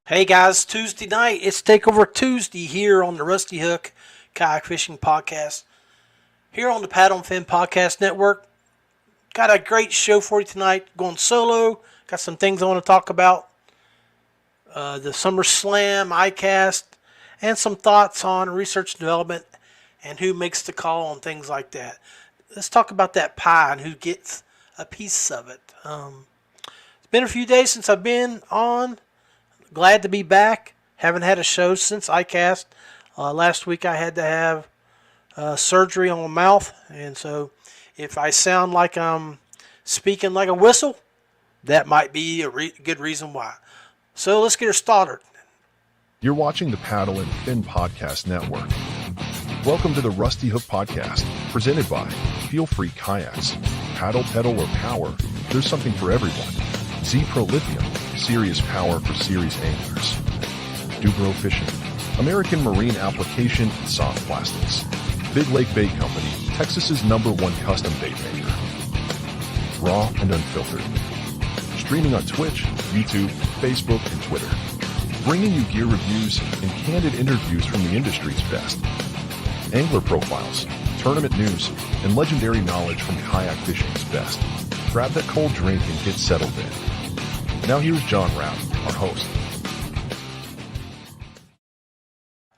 Hey guys, Tuesday night. It's Takeover Tuesday here on the Rusty Hook Kayak Fishing Podcast. Here on the Paddle and Fin Podcast Network. Got a great show for you tonight. Going solo. Got some things I want to talk about. The Summer Slam, ICAST, and some thoughts on research and development and who makes the call and things like that. Let's talk about that pie and who gets a piece of it. It's been a few days since I've been on. Glad to be back. Haven't had a show since ICAST. Last week I had to have surgery on my mouth, and so if I sound like I'm speaking like a whistle, that might be a good reason why. So let's get her started. You're watching the Paddle and Fin Podcast Network. Welcome to the Rusty Hook Podcast, presented by Feelfree Kayaks. Paddle, pedal, or power, there's something for everyone. ZPRO Lithium, serious power for serious anglers. DuBro Fishing, American marine application and soft plastics. Big Lake Bait Company, Texas's #1 custom bait maker. Raw and unfiltered. Streaming on Twitch, YouTube, Facebook, and Twitter. Bringing you gear reviews and candid interviews from the industry's best. Angler profiles, tournament news, and legendary knowledge from kayak fishing's best. Grab that cold drink and get settled in. Now here's John Rapp, our host.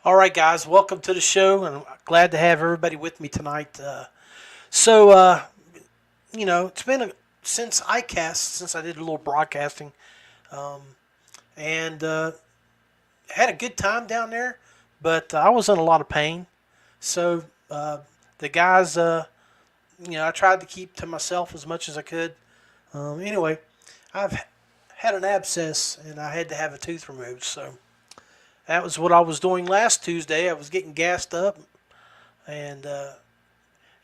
All right, guys, welcome to the show, and I'm glad to have everybody with me tonight. It's been since ICAST, since I did a little broadcasting, and had a good time down there, but I was in a lot of pain. So the guys, I tried to keep to myself as much as I could. Anyway, I've had an abscess and I had to have a tooth removed. So that was what I was doing last Tuesday. I was getting gassed up and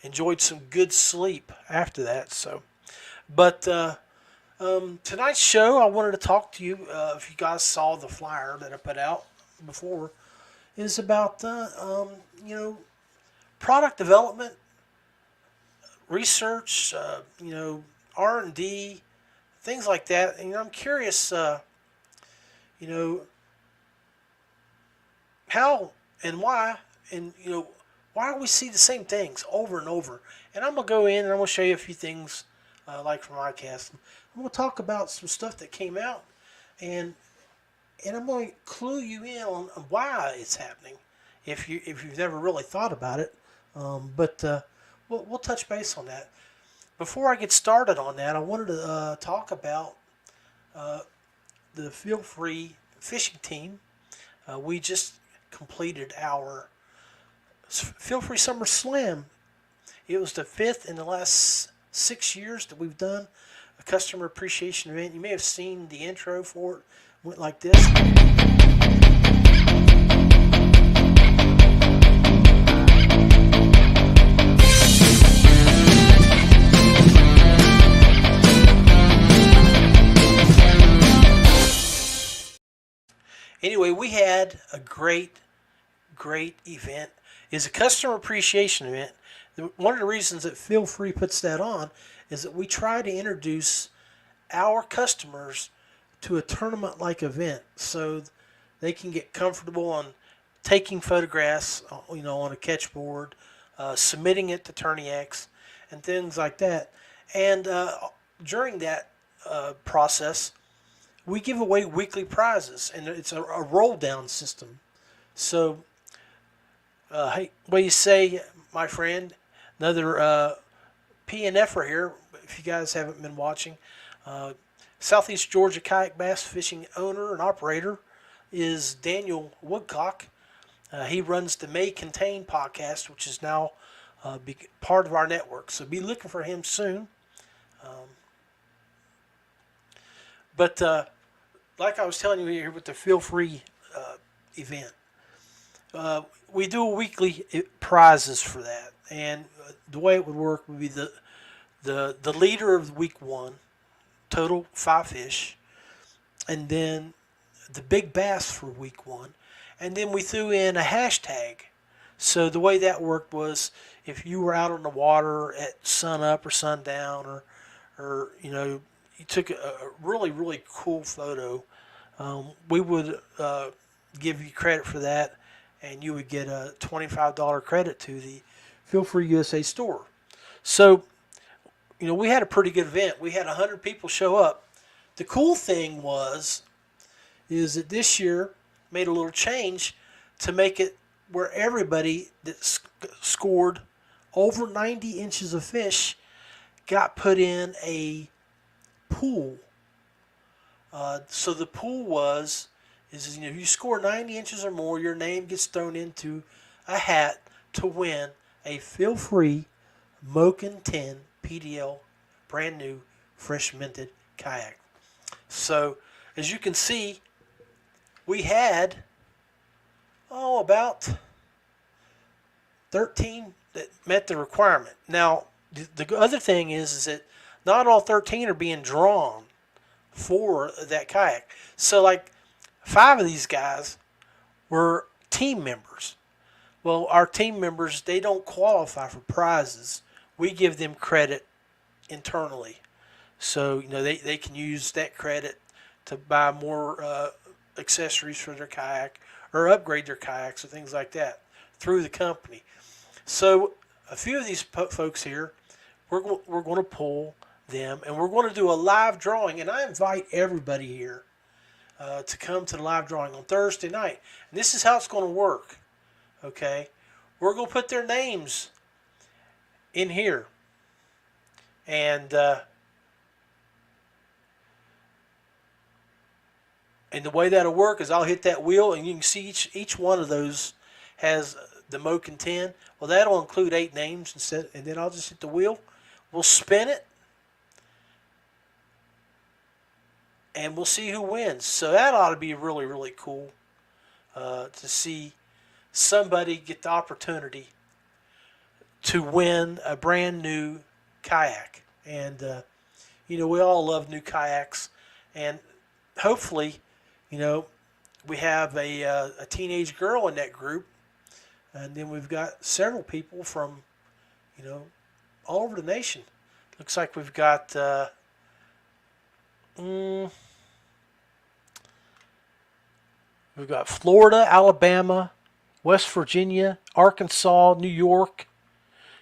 enjoyed some good sleep after that. So, but tonight's show, I wanted to talk to you. If you guys saw the flyer that I put out before, is about product development, research, R&D, things like that. And I'm curious, how and why, and why do we see the same things over and over? And I'm gonna go in and I'm gonna show you a few things, like from ICAST. I'm gonna talk about some stuff that came out, and I'm going to clue you in on why it's happening, if you've never really thought about it. But we'll touch base on that. Before I get started on that, I wanted to talk about the Feelfree fishing team. We just completed our Feelfree Summer Slam. It was the 5th in the last 6 years that we've done a customer appreciation event. You may have seen the intro for it. Went like this. Anyway, we had a great event. It's a customer appreciation event. One of the reasons that Feelfree puts that on is that we try to introduce our customers to a tournament-like event, so they can get comfortable on taking photographs, on a catch board, submitting it to TourneyX, and things like that. And during that process, we give away weekly prizes, and it's a roll-down system. So, hey, what do you say, my friend? Another P&F right here, if you guys haven't been watching. Southeast Georgia Kayak Bass Fishing owner and operator is Daniel Woodcock. He runs the May Contain podcast, which is now part of our network. So be looking for him soon. But like I was telling you here with the Feelfree event, we do weekly prizes for that. And the way it would work would be the leader of week 1, total 5 fish, and then the big bass for week 1, and then we threw in a hashtag. So the way that worked was, if you were out on the water at sun up or sundown, or you took a really cool photo we would give you credit for that, and you would get a $25 credit to the Feelfree USA store. So, we had a pretty good event. We had 100 people show up. The cool thing is that this year made a little change to make it where everybody that scored over 90 inches of fish got put in a pool. So the pool is if you score 90 inches or more, your name gets thrown into a hat to win a Feelfree Moken 10 PDL brand new fresh minted kayak. So as you can see, we had about 13 that met the requirement. Now the other thing is that not all 13 are being drawn for that kayak. So like 5 of these guys were team members. Well, our team members, they don't qualify for prizes. We give them credit internally. So, they can use that credit to buy more accessories for their kayak or upgrade their kayaks or things like that through the company. So a few of these folks here, we're going to pull them, and we're going to do a live drawing, and I invite everybody here to come to the live drawing on Thursday night. And this is how it's going to work. Okay, we're going to put their names in here, and the way that'll work is I'll hit that wheel, and you can see each one of those has the Moken 10. Well, that'll include 8 names, and then I'll just hit the wheel. We'll spin it, and we'll see who wins. So that ought to be really, really cool to see somebody get the opportunity to win a brand new kayak. And, we all love new kayaks. And hopefully, we have a teenage girl in that group. And then we've got several people from, all over the nation. Looks like we've got we've got Florida, Alabama, West Virginia, Arkansas, New York,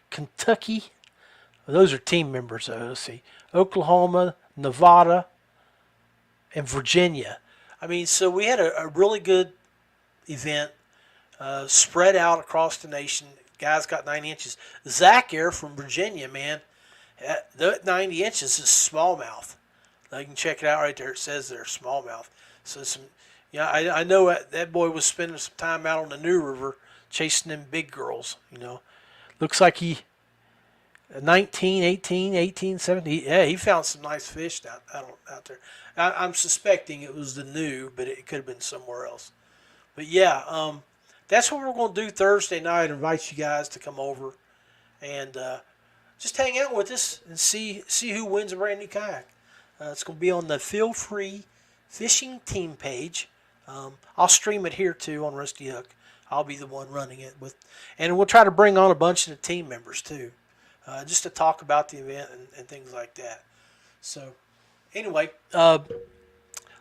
Kentucky. Those are team members, though. Let's see. Oklahoma, Nevada, and Virginia. So we had a really good event spread out across the nation. Guys got 90 inches. Zach here from Virginia, man, that 90 inches is smallmouth. You can check it out right there. It says there, smallmouth. So I know that boy was spending some time out on the New River chasing them big girls. Looks like he 19, 18, 17. Yeah, he found some nice fish out there. I'm suspecting it was the New, but it could have been somewhere else. But yeah, that's what we're going to do Thursday night. Invite you guys to come over and just hang out with us and see who wins a brand new kayak. It's going to be on the Feelfree Fishing team page. I'll stream it here too on Rusty Hook. I'll be the one running it and we'll try to bring on a bunch of the team members too, just to talk about the event and things like that. So anyway,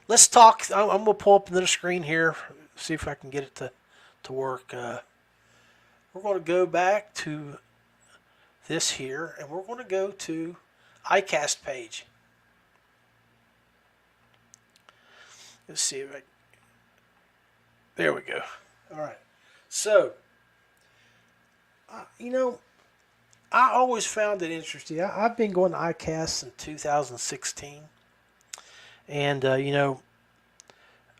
let's talk. I'm going to pull up another screen here, see if I can get it to work. We're going to go back to this here, and we're going to go to iCast page. Let's see if there we go. All right. So, I always found it interesting. I've been going to iCast since 2016. And,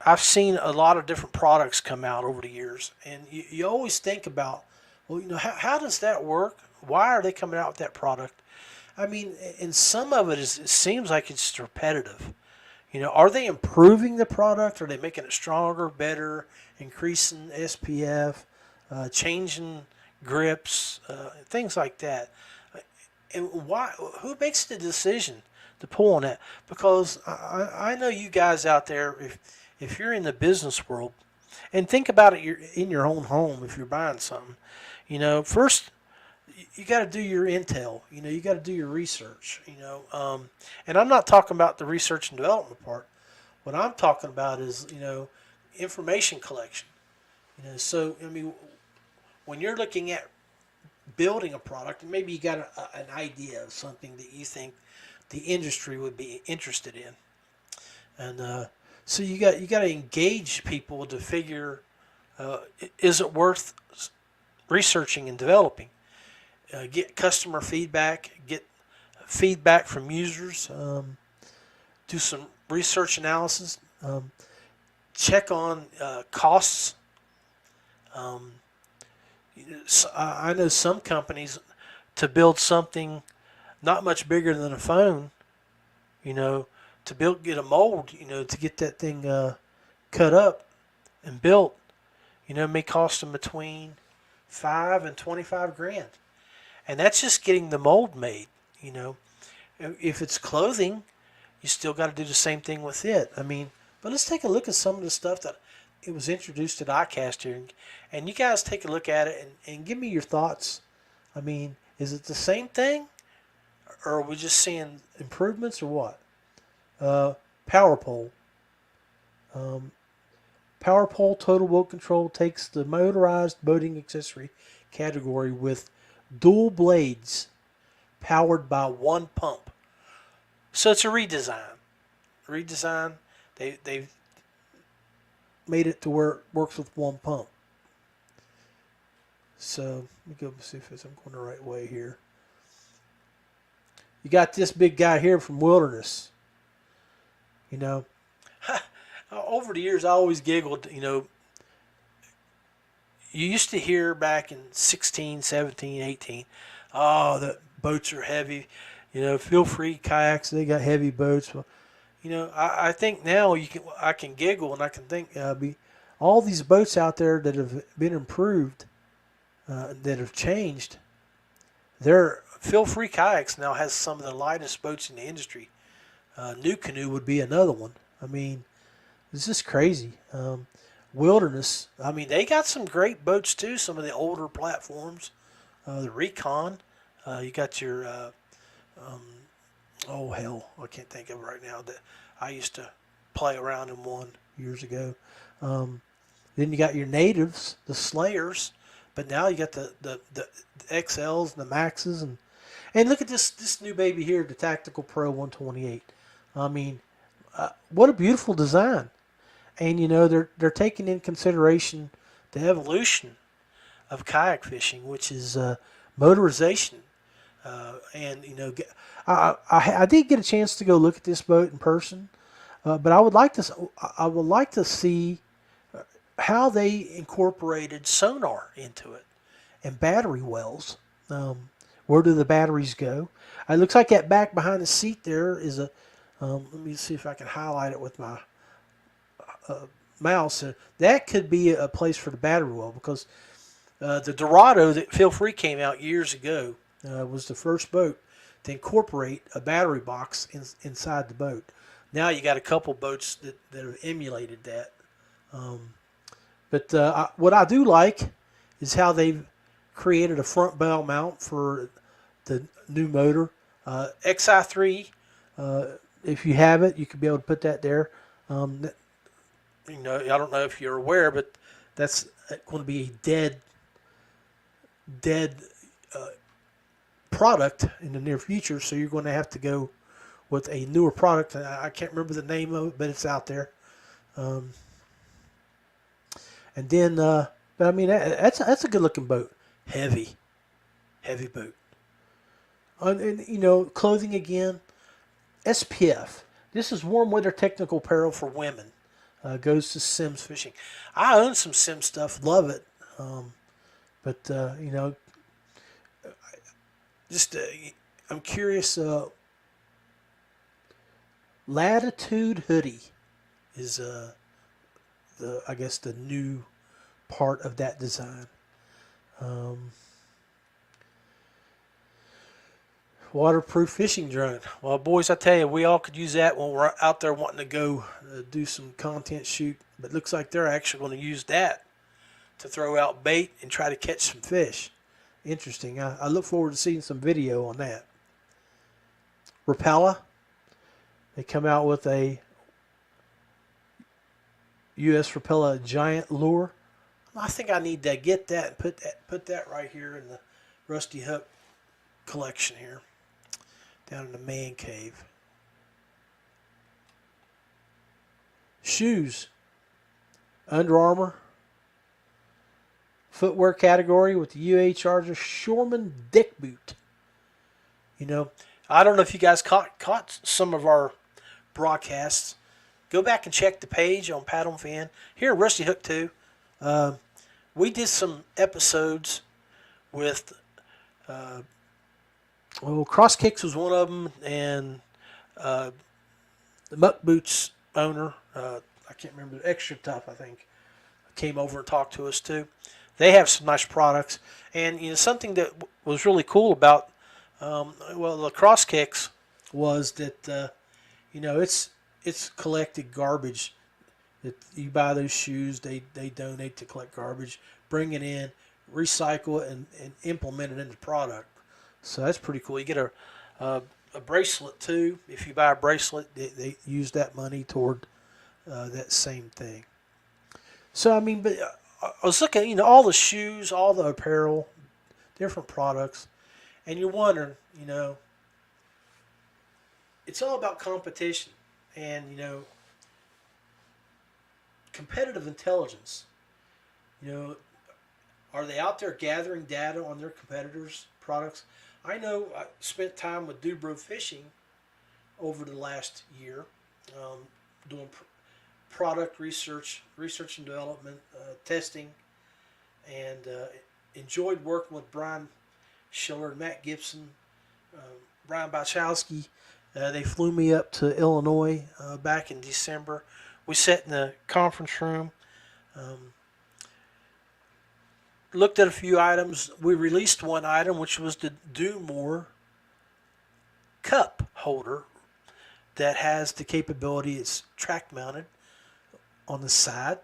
I've seen a lot of different products come out over the years. And you always think about, well, how does that work? Why are they coming out with that product? And some of it seems like it's repetitive. Are they improving the product? Are they making it stronger, better, increasing SPF, changing grips, things like that? And why? Who makes the decision to pull on that? Because I know you guys out there, if you're in the business world, and think about it, you're in your own home if you're buying something. First you got to do your intel. You got to do your research. And I'm not talking about the research and development part. What I'm talking about is, information collection. So I mean, when you're looking at building a product, and maybe you got an idea of something that you think the industry would be interested in, and so you got to engage people to figure, is it worth researching and developing? Get customer feedback, get feedback from users, do some research analysis, check on costs. Um, I know some companies, to build something not much bigger than a phone, to get a mold, to get that thing cut up and built, may cost them between 5 and 25 grand, and that's just getting the mold made. If it's clothing, you still got to do the same thing with it. I mean, but let's take a look at some of the stuff that it was introduced at iCast here, and you guys take a look at it and give me your thoughts. I mean, is it the same thing, or are we just seeing improvements, or what? Power pole. Power pole total boat control takes the motorized boating accessory category with dual blades powered by one pump. So it's a redesign. They've made it to where it works with one pump. So let me go see if I'm going the right way here. You got this big guy here from Wilderness. Over the years I always giggled. You used to hear back in 16, 17, 18, oh, the boats are heavy. Feelfree Kayaks, they got heavy boats. Well, I think now I can giggle and I can think all these boats out there that have been improved, that have changed. Feelfree Kayaks now has some of the lightest boats in the industry. New Canoe would be another one. I mean, it's just crazy. Wilderness, I mean, they got some great boats too. Some of the older platforms, the Recon. You got your oh hell, I can't think of it right now. That I used to play around in one years ago. Then you got your natives, the Slayers, but now you got the XLs and the Maxes, and look at this new baby here, the Tactical Pro 128. I mean, what a beautiful design. And they're taking in consideration the evolution of kayak fishing, which is motorization. And I did get a chance to go look at this boat in person, but I would like to see how they incorporated sonar into it and battery wells. Where do the batteries go? It looks like that back behind the seat there is a. Let me see if I can highlight it with my mouse. That could be a place for the battery well, because the Dorado that Feelfree came out years ago was the first boat to incorporate a battery box inside the boat. Now you got a couple boats that have emulated that. But what I do like is how they've created a front bell mount for the new motor. XI3, if you have it, you could be able to put that there. I don't know if you're aware, but that's going to be a dead product in the near future. So you're going to have to go with a newer product. I can't remember the name of it, but it's out there. And then, but I mean, that's a good looking boat. Heavy boat. And clothing again. SPF. This is warm weather technical apparel for women. Goes to Sims Fishing. I own some Sim stuff. Love it. But just I'm curious. Latitude hoodie is I guess the new part of that design. Waterproof fishing drone. Well, boys, I tell you, we all could use that when we're out there wanting to go do some content shoot. But it looks like they're actually going to use that to throw out bait and try to catch some fish. Interesting. I look forward to seeing some video on that. Rapala. They come out with a U.S. Rapella giant lure. I think I need to get that and put that right here in the Rusty Hook collection here, down in the man cave. Shoes. Under Armour. Footwear category with the UA Charger Shoreman Dick Boot. You know, I don't know if you guys caught some of our broadcasts. Go back and check the page on Paddle and Fin. Here at Rusty Hook too. We did some episodes with, Cross Kicks was one of them, and the Muck Boots owner, I can't remember, Extra Tough, I think, came over and talked to us too. They have some nice products, and something that was really cool about the Cross Kicks was that it's collected garbage. That you buy those shoes, they donate to collect garbage, bring it in, recycle it, and implement it into the product. So that's pretty cool. You get a bracelet too. If you buy a bracelet, they use that money toward that same thing. So but I was looking at all the shoes, all the apparel, different products, and you're wondering, it's all about competition and competitive intelligence. Are they out there gathering data on their competitors' products? I know I spent time with DuBro Fishing over the last year, doing product research and development, testing, and enjoyed working with Brian Schiller, Matt Gibson, Brian Bachowski. They flew me up to Illinois back in December. We sat in the conference room, looked at a few items. We released one item, which was the Do More cup holder that has the capability. It's track mounted on the side,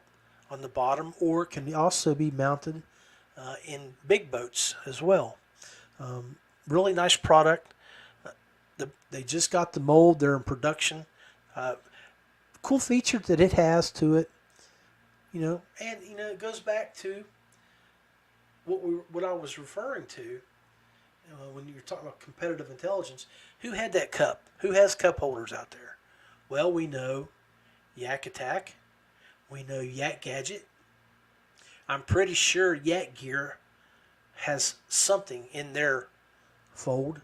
on the bottom, or it can also be mounted in big boats as well. Really nice product. They just got the mold. They're in production. Cool feature that it has to it, and it goes back to what I was referring to when you were talking about competitive intelligence. Who had that cup? Who has cup holders out there? Well, we know Yak Attack. We know YakGadget. I'm pretty sure Yak Gear has something in their fold.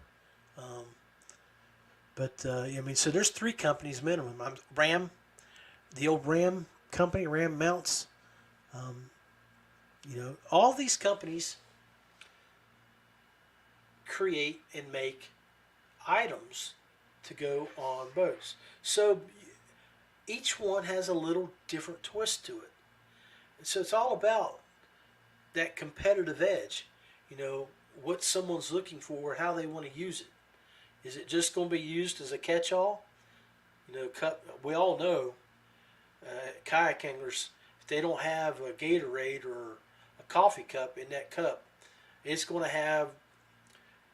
So there's 3 companies minimum. Ram, the old Ram company, Ram Mounts. All these companies create and make items to go on boats. So each one has a little different twist to it. So it's all about that competitive edge. What someone's looking for, how they want to use it. Is it just going to be used as a catch-all? We all know kayak anglers, if they don't have a Gatorade or a coffee cup in that cup, it's going to have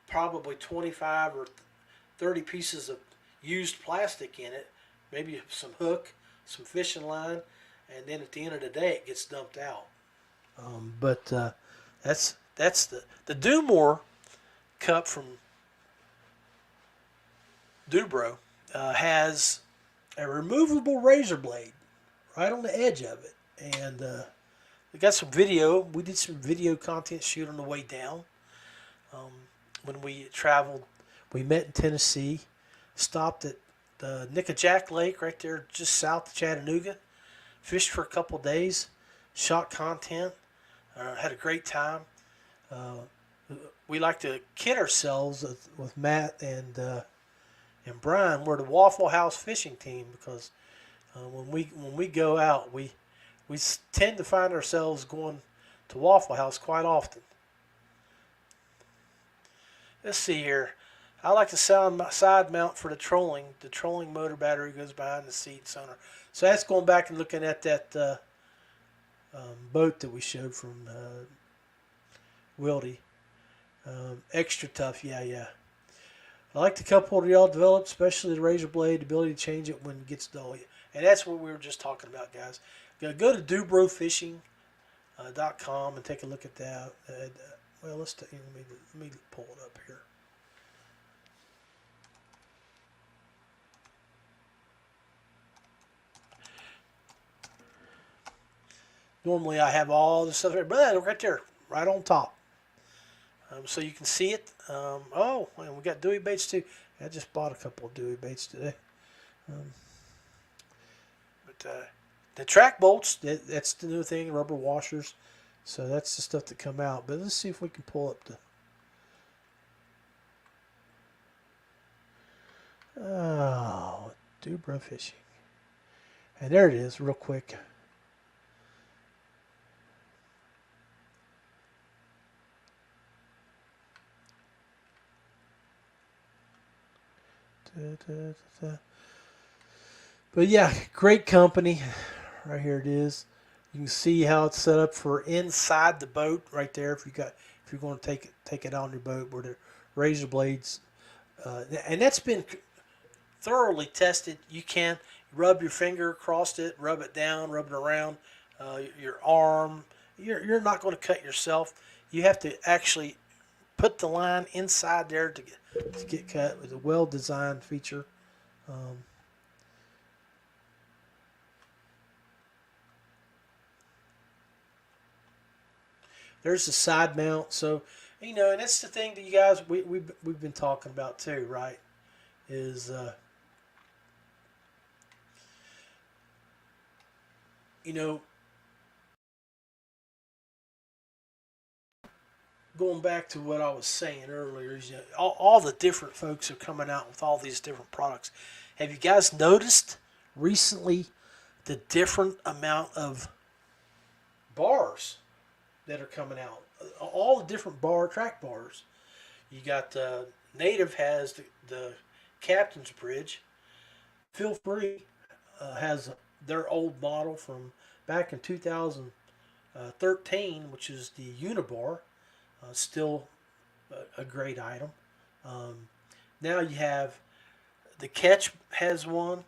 probably 25 or 30 pieces of used plastic in it, maybe some hook, some fishing line, and then at the end of the day it gets dumped out. That's the Do More cup from DuBro has a removable razor blade right on the edge of it, and we got some video. We did some video content shoot on the way down. When we traveled, we met in Tennessee, stopped at the Nickajack Lake right there just south of Chattanooga, fished for a couple days, shot content, had a great time. We like to kid ourselves with Matt and Brian. We're the Waffle House fishing team because when we go out, we tend to find ourselves going to Waffle House quite often. Let's see here. I like the side mount for the trolling. The trolling motor battery goes behind the seat sonar. So that's going back and looking at that boat that we showed from Wildy. Extra Tough, yeah. I like the cup holder y'all developed, especially the razor blade, the ability to change it when it gets dull. And that's what we were just talking about, guys. Go to DuBroFishing.com and take a look at that. Well, let me pull it up here. Normally I have all this stuff, but right there, right on top. So you can see it. Oh, and we got Dewey baits too. I just bought a couple of Dewey baits today. The track bolts, that's the new thing, rubber washers. So that's the stuff that come out. But let's see if we can pull up the DuBro Fishing. And there it is, real quick. But yeah, great company. Right here it is. You can see how it's set up for inside the boat right there. If you're going to take it on your boat where the razor blades, and that's been thoroughly tested. You can rub your finger across it, rub it down, rub it around your arm. You're not going to cut yourself. You have to actually put the line inside there to get cut with a well-designed feature. There's the side mount. So, and that's the thing that you guys we've been talking about too, right? Is going back to what I was saying earlier, is, all the different folks are coming out with all these different products. Have you guys noticed recently the different amount of bars that are coming out? All the different track bars. You got Native has the Captain's Bridge. Feelfree has their old model from back in 2013, which is the Unibar. Still a great item. Now you have the Catch has one.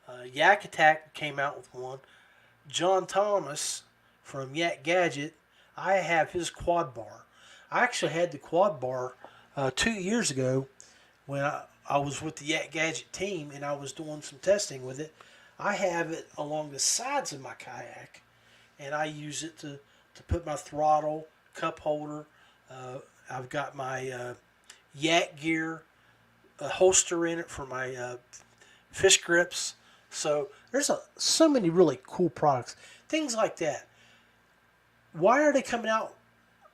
YakGadget came out with one. John Thomas from YakGadget, I have his quad bar. I actually had the quad bar 2 years ago when I was with the YakGadget team and I was doing some testing with it. I have it along the sides of my kayak, and I use it to put my throttle, cup holder. I've got my Yak gear holster in it for my fish grips. So there's so many really cool products, things like that. Why are they coming out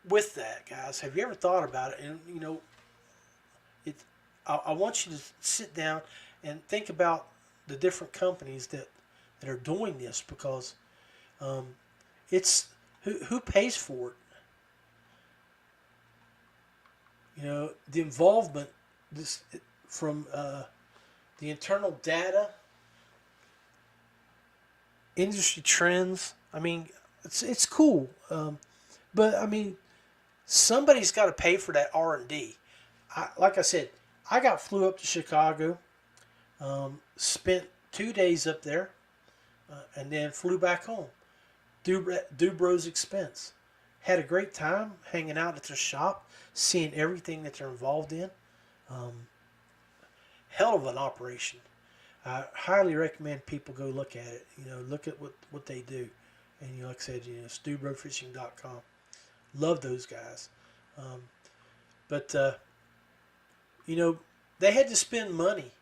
with that, guys? Have you ever thought about it? And I want you to sit down and think about the different companies that are doing this, because it's who pays for it. The involvement from the internal data, industry trends. I mean, it's cool, but I mean, somebody's got to pay for that R&D. Like I said, flew up to Chicago, spent 2 days up there, and then flew back home. DuBro's expense. Had a great time hanging out at their shop, seeing everything that they're involved in. Hell of an operation. I highly recommend people go look at it. Look at what they do. And like I said, it's DuBroFishing.com. Love those guys. But they had to spend money.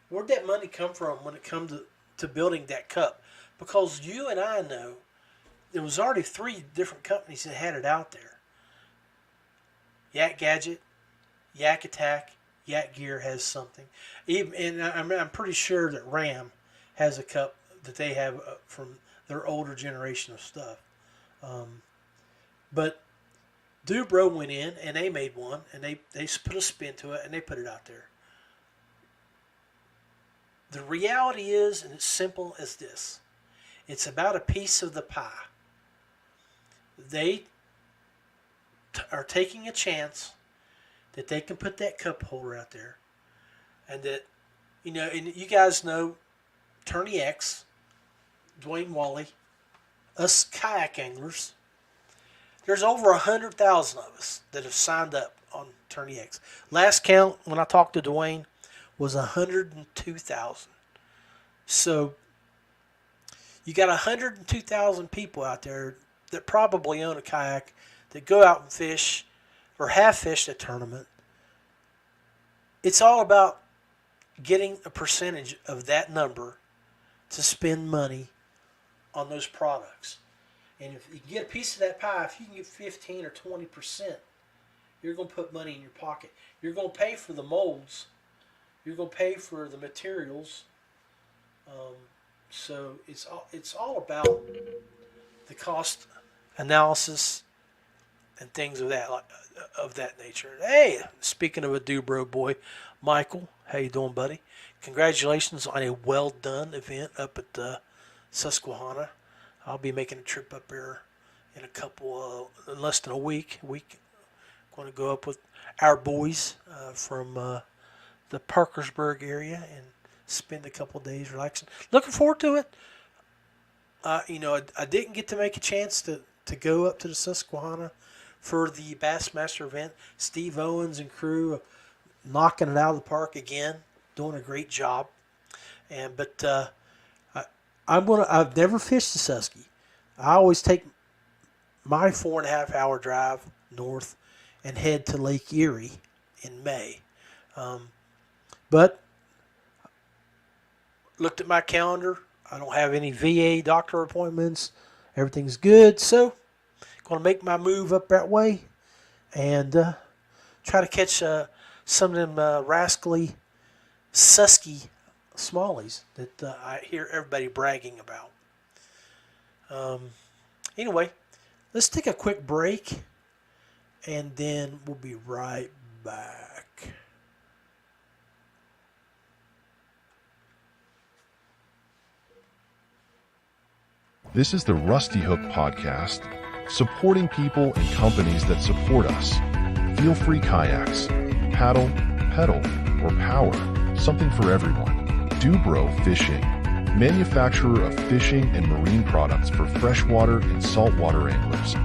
Where'd that money come from when it comes to building that cup? Because you and I know there was already 3 different companies that had it out there. YakGadget, YakAttack, YakGear has something. And I'm pretty sure that Ram has a cup that they have from their older generation of stuff. But DuBro went in and they made one, and they put a spin to it and they put it out there. The reality is, and it's simple as this, it's about a piece of the pie. They are taking a chance that they can put that cup holder out there, and that, and you guys know Turney X, Dwayne Wally, us kayak anglers, there's over 100,000 of us that have signed up on Tourney X. Last count when I talked to Dwayne was 102,000. So you got 102,000 people out there that probably own a kayak, that go out and fish or have fished a tournament. It's all about getting a percentage of that number to spend money on those products. And if you can get a piece of that pie, if you can get 15 or 20%, you're going to put money in your pocket. You're going to pay for the molds. You're going to pay for the materials. So it's all about the cost analysis and things of that nature. Hey, speaking of a DuBro boy, Michael, how you doing, buddy? Congratulations on a well done event up at Susquehanna. I'll be making a trip up there in in less than a week. Going to go up with our boys from the Parkersburg area and spend a couple of days relaxing. Looking forward to it. I didn't get to make a chance to go up to the Susquehanna for the Bassmaster event. Steve Owens and crew knocking it out of the park again, doing a great job. I've never fished the Susky. I always take my 4.5 hour drive north and head to Lake Erie in May. But looked at my calendar. I don't have any VA doctor appointments. Everything's good. So going to make my move up that way and try to catch some of them rascally Susky smallies that I hear everybody bragging about. Anyway, let's take a quick break and then we'll be right back. This is the Rusty Hook Podcast, supporting people and companies that support us. Feelfree Kayaks, paddle, pedal, or power, something for everyone. DuBro Fishing, manufacturer of fishing and marine products for freshwater and saltwater anglers.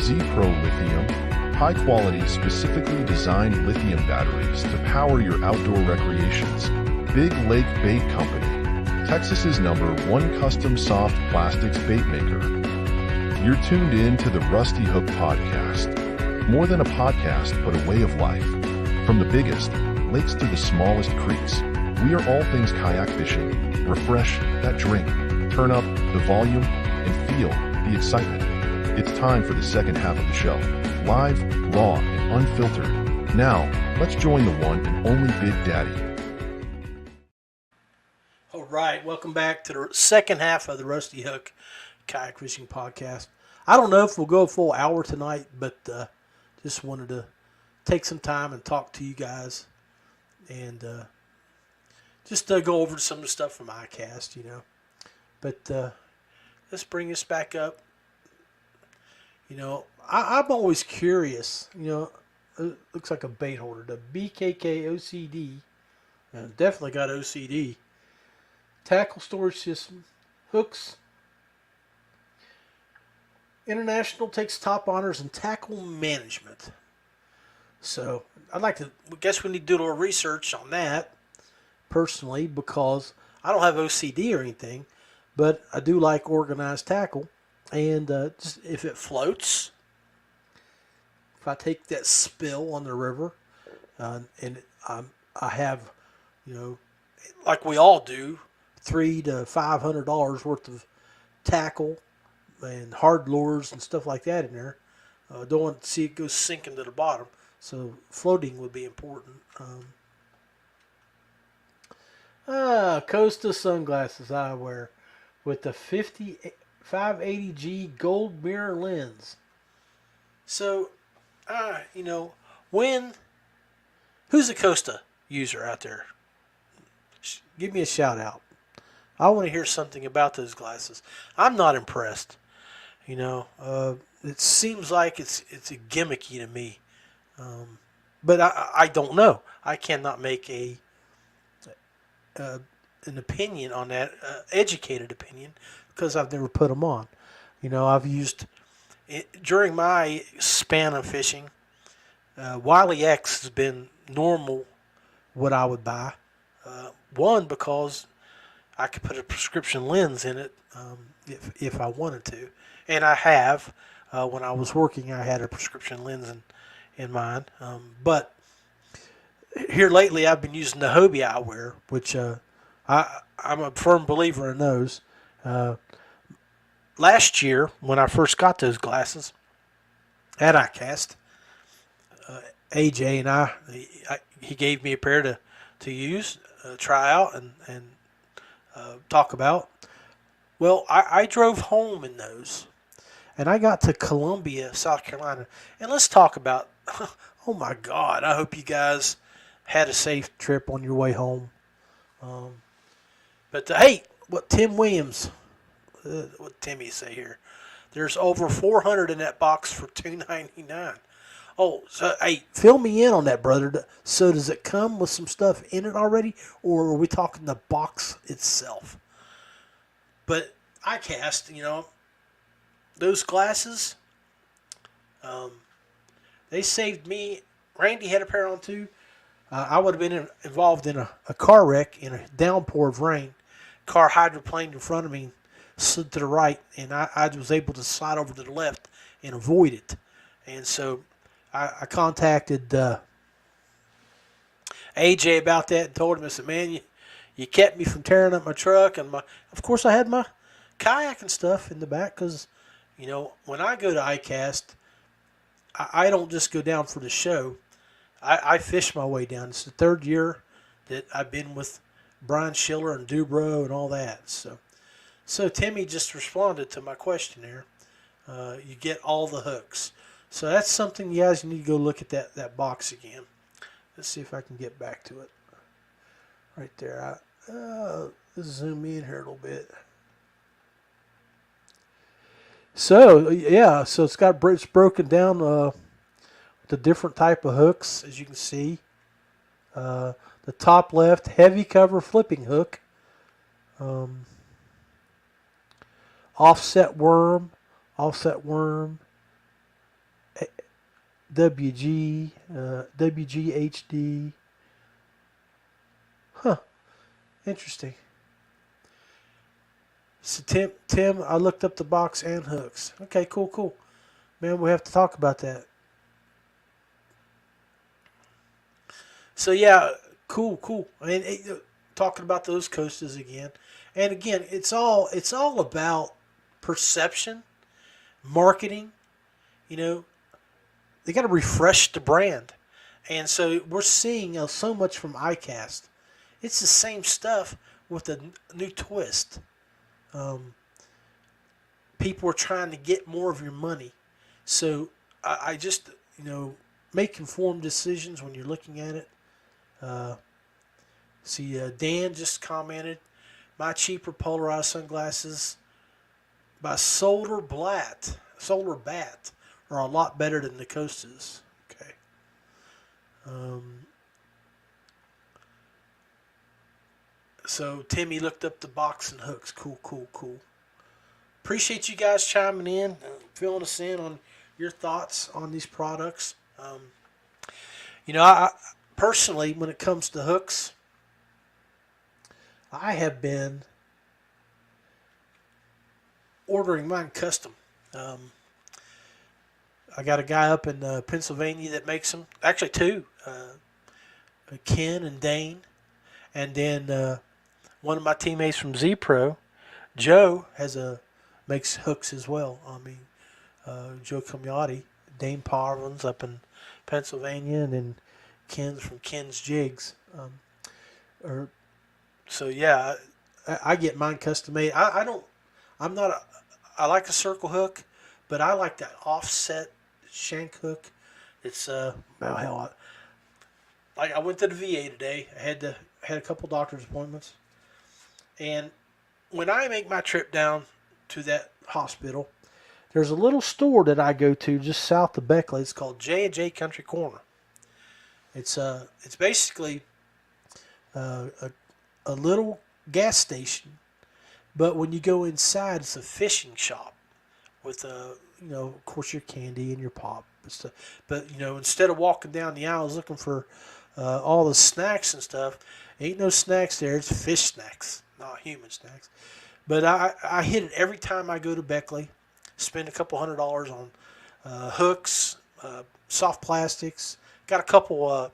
ZPRO Lithium, high-quality, specifically designed lithium batteries to power your outdoor recreations. Big Lake Bait Company, Texas's #1 custom soft plastics bait maker. You're tuned in to the Rusty Hook Podcast. More than a podcast, but a way of life. From the biggest lakes to the smallest creeks, we are all things kayak fishing. Refresh that drink, turn up the volume, and feel the excitement. It's time for the second half of the show. Live, raw, and unfiltered. Now, let's join the one and only Big Daddy. All right, welcome back to the second half of the Rusty Hook Kayak Fishing Podcast. I don't know if we'll go a full hour tonight, but just wanted to take some time and talk to you guys and just go over some of the stuff from iCast, But let's bring this back up. I'm always curious. It looks like a bait holder. The BKK OCD. Definitely got OCD. Tackle storage system. Hooks. International takes top honors in tackle management. So I guess we need to do a little research on that personally, because I don't have OCD or anything, but I do like organized tackle. And just if it floats, if I take that spill on the river, and I have, like we all do, $300 to $500 worth of tackle and hard lures and stuff like that in there. Don't want to see it go sinking to the bottom, so floating would be important. Costa sunglasses I wear with the 580G gold mirror lens. So, who's a Costa user out there? Give me a shout out. I want to hear something about those glasses. I'm not impressed. It seems like it's a gimmicky to me. But I don't know. I cannot make an opinion on that, educated opinion, because I've never put them on. I've used it during my span of fishing. Wiley X has been normal what I would buy. One, because I could put a prescription lens in it if I wanted to, and I have. When I was working, I had a prescription lens in mine. But here lately, I've been using the Hobie eyewear, which I'm a firm believer in those. Last year, when I first got those glasses at ICAST, AJ and he gave me a pair to use, try out, and talk about. Well, I drove home in those, and I got to Columbia, South Carolina, and let's talk about. Oh my God! I hope you guys had a safe trip on your way home. But hey, what Tim Williams, what Timmy say here? There's over 400 in that box for $2.99. Oh, so hey, fill me in on that, brother. So does it come with some stuff in it already, or are we talking the box itself? But ICAST, those glasses, they saved me. Randy had a pair on too. I would have been involved in a car wreck in a downpour of rain. Car hydroplaned in front of me, slid to the right, and I was able to slide over to the left and avoid it. And so I contacted AJ about that and told him, I said, man, you kept me from tearing up my truck. And of course, I had my kayak and stuff in the back because, when I go to ICAST, I don't just go down for the show. I fish my way down. It's the third year that I've been with Brian Schiller and DuBro and all that. So Timmy just responded to my question there. You get all the hooks. So that's something you guys need to go look at that box again. Let's see if I can get back to it. Right there. Let's zoom in here a little bit. So, yeah, so it's broken down the different type of hooks, as you can see. The top left, heavy cover flipping hook. Offset worm, WG, WGHD. Huh. Interesting. So Tim, I looked up the box and hooks. Okay, cool. Man, we have to talk about that. So yeah, cool. I mean, talking about those coasters again, and again, it's all about perception, marketing. They got to refresh the brand, and so we're seeing so much from ICAST. It's the same stuff with a new twist. People are trying to get more of your money, so I just make informed decisions when you're looking at it. See, Dan just commented, my cheaper polarized sunglasses by Solar Bat are a lot better than the Costas. Okay. So Timmy looked up the box and hooks. Cool. Appreciate you guys chiming in, filling us in on your thoughts on these products. I personally, when it comes to hooks, I have been ordering mine custom. I got a guy up in Pennsylvania that makes them. Actually, two. Ken and Dane. And then one of my teammates from ZPRO, Joe, makes hooks as well. Joe Camiotti, Dane Parvin's up in Pennsylvania, and then Ken's from Ken's Jigs. So yeah, I get mine custom made. I like a circle hook, but I like that offset shank hook. It's I went to the VA today. I had a couple doctor's appointments, and when I make my trip down to that hospital, there's a little store that I go to just south of Beckley. It's called J&J Country Corner. It's basically a little gas station, but when you go inside, it's a fishing shop with of course your candy and your pop and stuff. But instead of walking down the aisles looking for all the snacks and stuff, ain't no snacks there. It's fish snacks, not human snacks. But I hit it every time I go to Beckley. Spend a couple $100 on hooks, soft plastics. Got a couple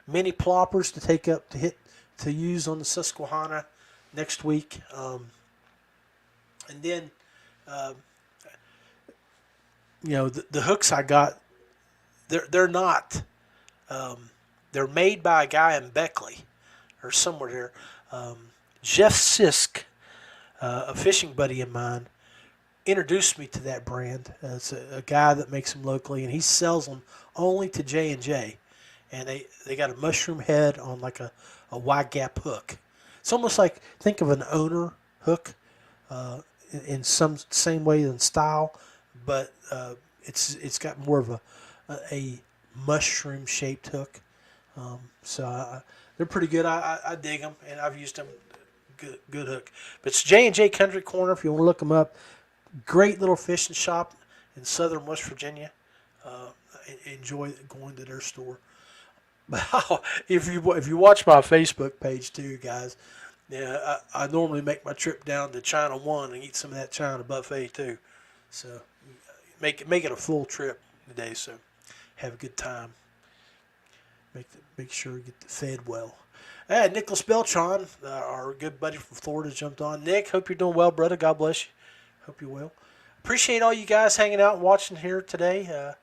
mini ploppers to take up to use on the Susquehanna next week. And then the hooks I got, they're not. They're made by a guy in Beckley or somewhere there. Jeff Sisk, a fishing buddy of mine, introduced me to that brand. It's a guy that makes them locally, and he sells them only to J&J. And they got a mushroom head on like a Y-gap hook. It's almost like, think of an owner hook in some same way than style, but it's got more of a mushroom shaped hook. So they're pretty good. I dig them, and I've used them. Good hook. But it's J&J Country Corner if you want to look them up. Great little fishing shop in southern West Virginia. Enjoy going to their store. But if you watch my Facebook page too, guys, I normally make my trip down to China One and eat some of that China buffet too. So make it a full trip today. So have a good time. Make sure you get fed well. Nicholas Beltran, our good buddy from Florida, jumped on. Nick, hope you're doing well, brother. God bless you. Hope you're well. Appreciate all you guys hanging out and watching here today.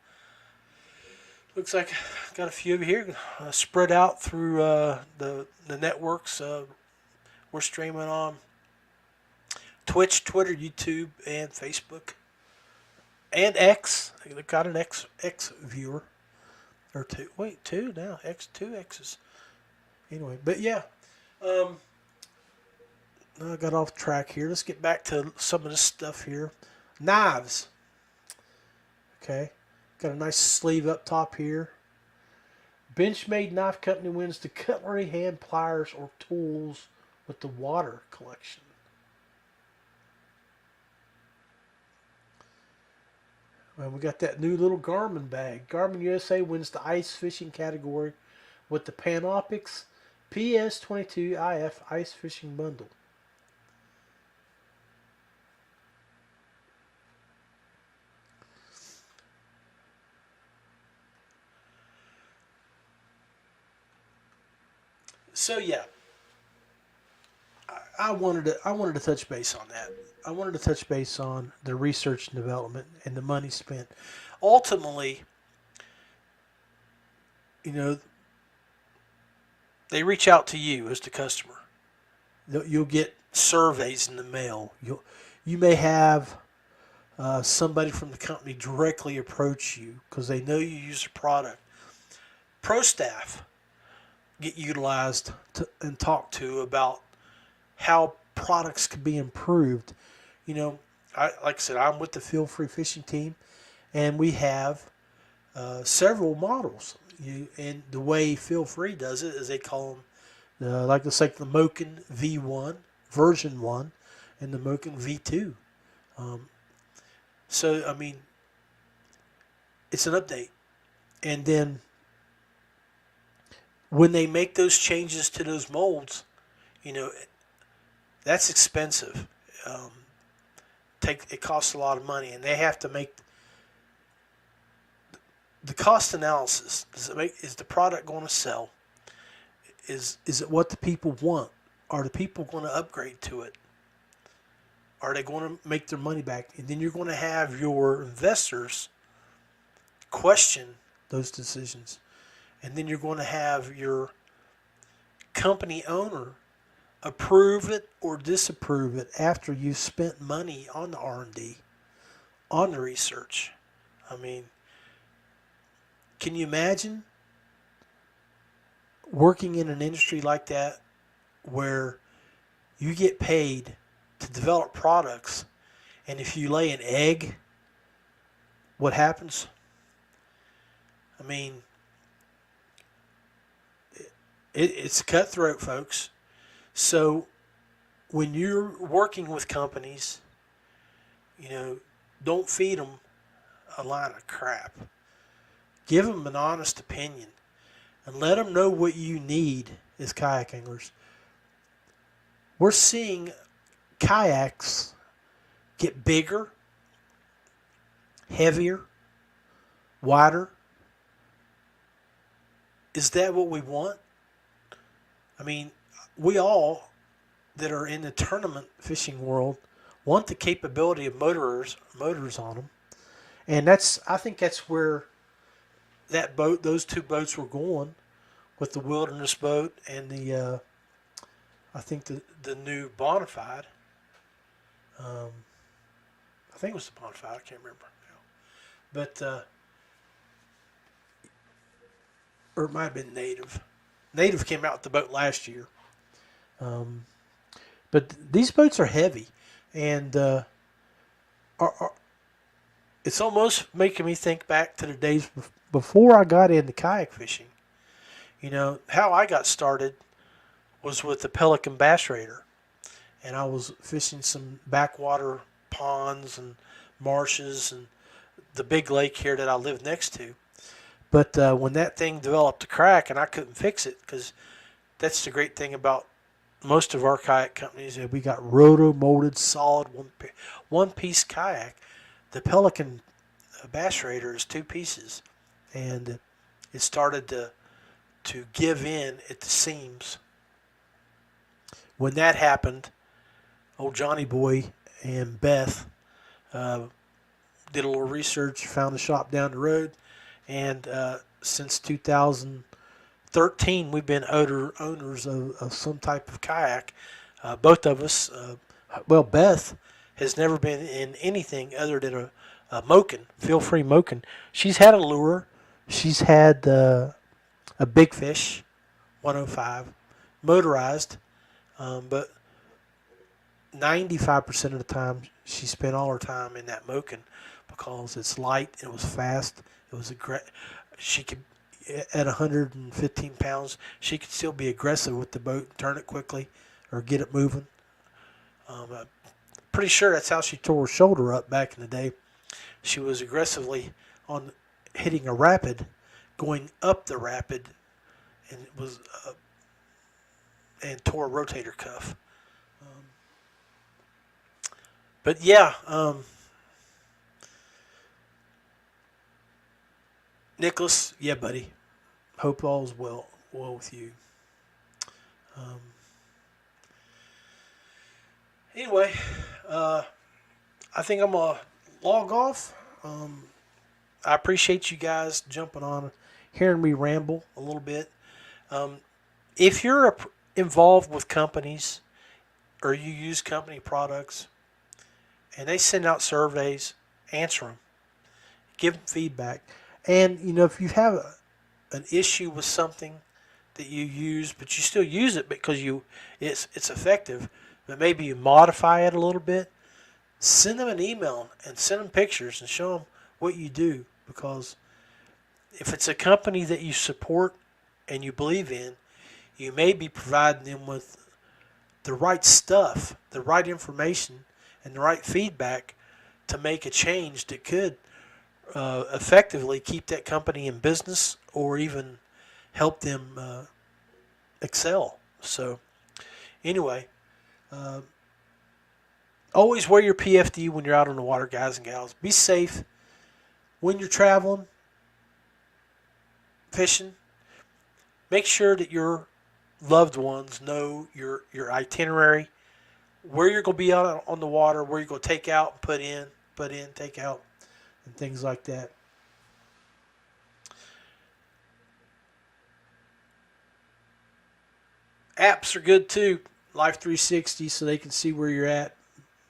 Looks like I got a few of you here spread out through the networks. We're streaming on Twitch, Twitter, YouTube, and Facebook, and X. They've got an X viewer or two. Wait, two now. Two X's. Anyway, but yeah, I got off track here. Let's get back to some of this stuff here. Knives. Okay. Got a nice sleeve up top here. Benchmade Knife Company wins the cutlery, hand pliers, or tools with the water collection. Well, we got that new little Garmin bag. Garmin USA wins the ice fishing category with the Panoptix PS22IF ice fishing bundle. So yeah, I wanted to touch base on that. I wanted to touch base on the research and development and the money spent. Ultimately, they reach out to you as the customer. You'll get surveys in the mail. You may have somebody from the company directly approach you because they know you use the product. Pro staff get utilized and talked to about how products could be improved. Like I said, I'm with the Feelfree Fishing team, and we have several models. And the way Feelfree does it is they call them, it's like the Moken V1, version 1, and the Moken V2. So, I mean, it's an update. And then when they make those changes to those molds, that's expensive. It costs a lot of money, and they have to make the cost analysis. Is the product going to sell? Is it what the people want? Are the people going to upgrade to it? Are they going to make their money back? And then you're going to have your investors question those decisions. And then you're going to have your company owner approve it or disapprove it after you've spent money on the R&D, on the research. I mean, can you imagine working in an industry like that where you get paid to develop products, and if you lay an egg, what happens? I mean, it's cutthroat, folks. So when you're working with companies, Don't feed them a line of crap. Give them an honest opinion and let them know what you need as kayak anglers. We're seeing kayaks get bigger, heavier, wider. Is that what we want? I mean, we all that are in the tournament fishing world want the capability of motors on them. And I think that's where those two boats were going, with the Wilderness boat and I think the new Bonafide. I think it was the Bonafide. I can't remember now. But or it might have been Native. Native came out with the boat last year. But these boats are heavy, and it's almost making me think back to the days before I got into kayak fishing. You know, how I got started was with the Pelican bass raider, and I was fishing some backwater ponds and marshes and the big lake here that I live next to. But when that thing developed a crack and I couldn't fix it, because that's the great thing about most of our kayak companies, that we got roto-molded, solid one-piece kayak. The Pelican bass raider is two pieces, and it started to give in at the seams. When that happened, old Johnny Boy and Beth did a little research, found a shop down the road, and since 2013, we've been owners of some type of kayak. Both of us, Beth has never been in anything other than a Moken, Feelfree Moken. She's had a lure. She's had a Big Fish 105, motorized, but 95% of the time she spent all her time in that Moken because it's light, it was fast, it was she could, at 115 pounds, she could still be aggressive with the boat, turn it quickly, or get it moving. I'm pretty sure that's how she tore her shoulder up back in the day. She was aggressively on hitting a rapid, going up the rapid, and it was and tore a rotator cuff. But yeah, Nicholas, yeah, buddy. Hope all's well with you. Anyway, I think I'm gonna log off. I appreciate you guys jumping on, hearing me ramble a little bit. If you're involved with companies or you use company products and they send out surveys, answer them, give them feedback. And, you know, if you have an issue with something that you use, but you still use it because it's effective, but maybe you modify it a little bit, send them an email and send them pictures and show them what you do. Because if it's a company that you support and you believe in, you may be providing them with the right stuff, the right information, and the right feedback to make a change that could effectively keep that company in business or even help them excel. So anyway, always wear your PFD when you're out on the water, guys and gals. Be safe when you're traveling, fishing. Make sure that your loved ones know your itinerary, where you're going to be out on the water, where you're going to take out and put in, take out, and things like that. Apps are good too. Life 360, so they can see where you're at.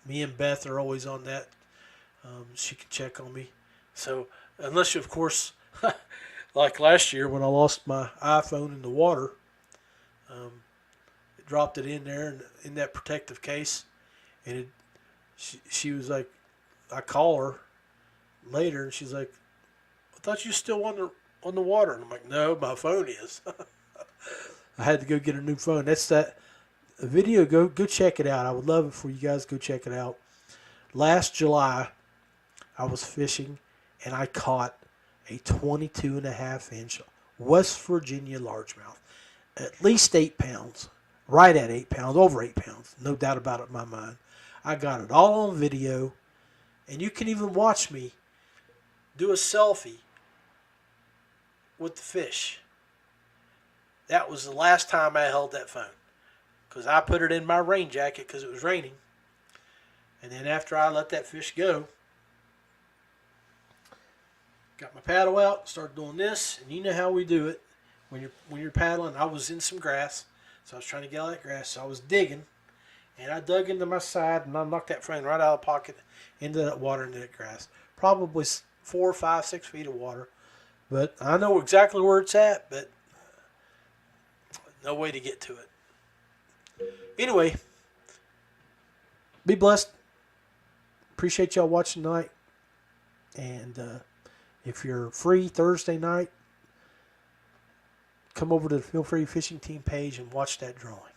Me and Beth are always on that. She can check on me. So unless you, of course, like last year when I lost my iPhone in the water, it dropped it in there in that protective case, and she was like, I call her later, and she's like, I thought you still on the water. And I'm like, no, my phone is. I had to go get a new phone. That's that video. Go check it out. I would love it for you guys to go check it out. Last July, I was fishing and I caught a 22.5-inch West Virginia largemouth. At least 8 pounds. Right at 8 pounds, over 8 pounds. No doubt about it in my mind. I got it all on video. And you can even watch me do a selfie with the fish. That was the last time I held that phone. Because I put it in my rain jacket because it was raining. And then after I let that fish go, got my paddle out, started doing this, and you know how we do it when you're paddling. I was in some grass, so I was trying to get out of that grass, so I was digging, and I dug into my side, and I knocked that frame right out of the pocket into that water, into that grass. Probably 4, 5, 6 feet of water, but I know exactly where it's at, but no way to get to it. Anyway, be blessed. Appreciate y'all watching tonight, and if you're free Thursday night, come over to the Feelfree Fishing Team page and watch that drawing.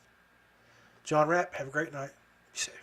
John Rapp, have a great night. Be safe.